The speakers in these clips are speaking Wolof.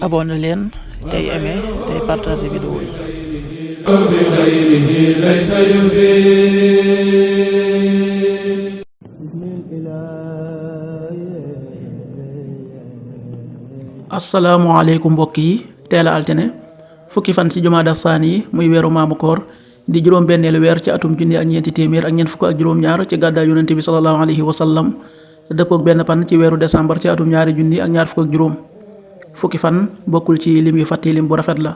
abonné leen tey aimé tey partagé vidéo yi. asalaamaaleykum mbokk yi teel a altine fukki fan ci jumaada saani yi muy weeru maamu koor di juróom-benneelu weer ci atum junni ak ñeenti téeméer ak ñeent fukk ak juróom-ñaar ci gàddaay yonente bi sallallahu alayhi wa sallam dëppook benn fan ci weeru décembre ci atum ñaari junni ak ñaar fukk ak juróom. fukki fan bokkul ci lim yu fàtti lim bu rafet la.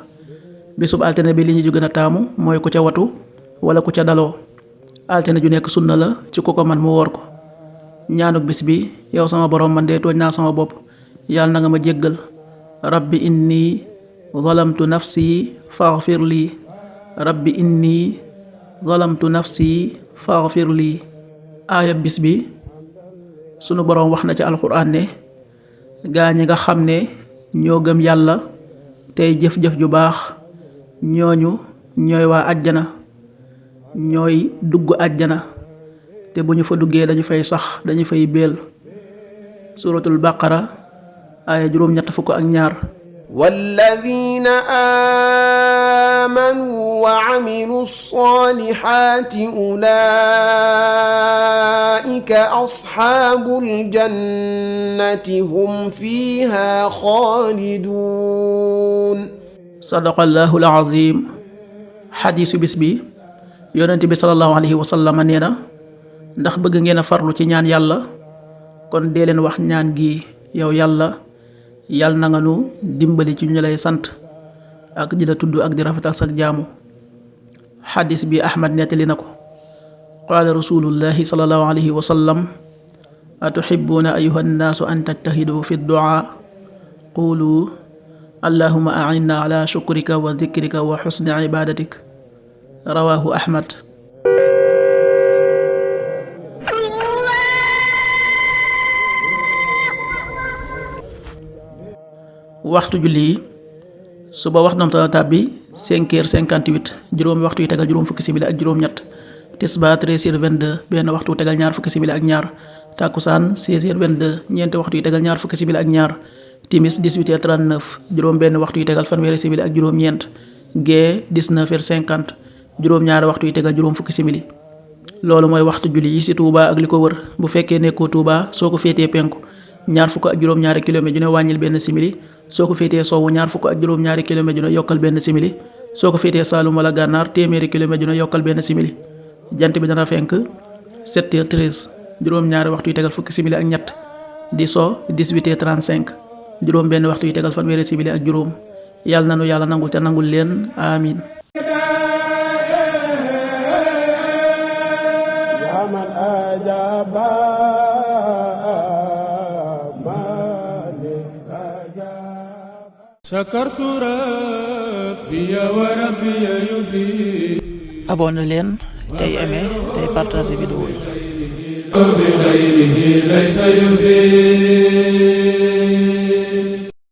bisub altine bi li ñu gën a taamu mooy ku ca watu wala ku ca daloo. altine ju nekk sunna la ci ku ko man mu woor ko. ñaanuk bis bi yow sama borom man de tooñ naa sama bopp yàlla na nga ma jéggal. rabbi inni zalamtu nafsi faghfir lii rabbi inni zalamtu nafsi faghfir lii. aaya bis bi sunu borom wax na ci alxuraan ne gaa ñi nga xam ne ñoo gëm yàlla tey jëf-jëf ju baax ñooñu ñooy waa àjjana ñooy dugg àjjana te bu ñu fa duggee dañu fay sax dañu fay béel. suratul baqara aaya juróom-ñett fukk ak ñaar. والذين آمنوا وعملوا الصالحات أولئك أصحاب الجنة هم فيها خالدون. صدق الله العظيم. xadiisu bis bi yonent bi sallallahu alayhi wa sallam nee na ndax bëgg ngeen a farlu ci ñaan yàlla kon dee leen wax ñaan gi yow yàlla na nga nu dimbali ci ñu lay sant ak di la tudd ak di rafetal sak jaamu. xadis bi ahmad nettali na ko. qaala rasulullahi sallallahu alayhi wa sallam atuhibbuna ayuha nnaasu an tajtahidu fi dduaa qulu allahuma a'inna ala shukrika wa dhikrika wa husni ibadatik. rawahu ahmad. waxtu julli yi suba wax dana tàbbi 5h58 juróomi waxtu yi tegal juróom fukki simili ak juróom-ñett. tisbaar 13h22 benn waxtu tegal ñaar fukki simili ak ñaar. takkusaan 16h22 ñeenti waxtu yi tegal ñaar fukki simili ak ñaar. timis 18h39 juróom benn waxtu yi tegal fanweeri simili ak juróom-ñeent. gee 19h50 juróom-ñaari waxtu yi tegal juróom fukki simili. loolu mooy waxtu julli yi ci Touba ak li ko wër. bu fekkee nekkoo Touba soo ko féetee penku ñaar fukk ak juróom-ñaari kilomètre ju ne wàññil benn simili. soo ko féetee sowwu ñaar fukk ak juróom-ñaari kilomètre ju ne yokkal benn simili. soo ko féetee Saalum wala Gànnaar téeméeri kilomètre ju ne yokkal benn simili. jant bi dana fenk 7h13 juróom-ñaari waxtu yi tegal fukki simili ak ñett. di so 18h35 juróom benn waxtu yi tegal fanweeri simili ak juróom. yàlla na nu yàlla nangul te nangul leen amin. abonné leen tey aimé tey partagé vidéo yi.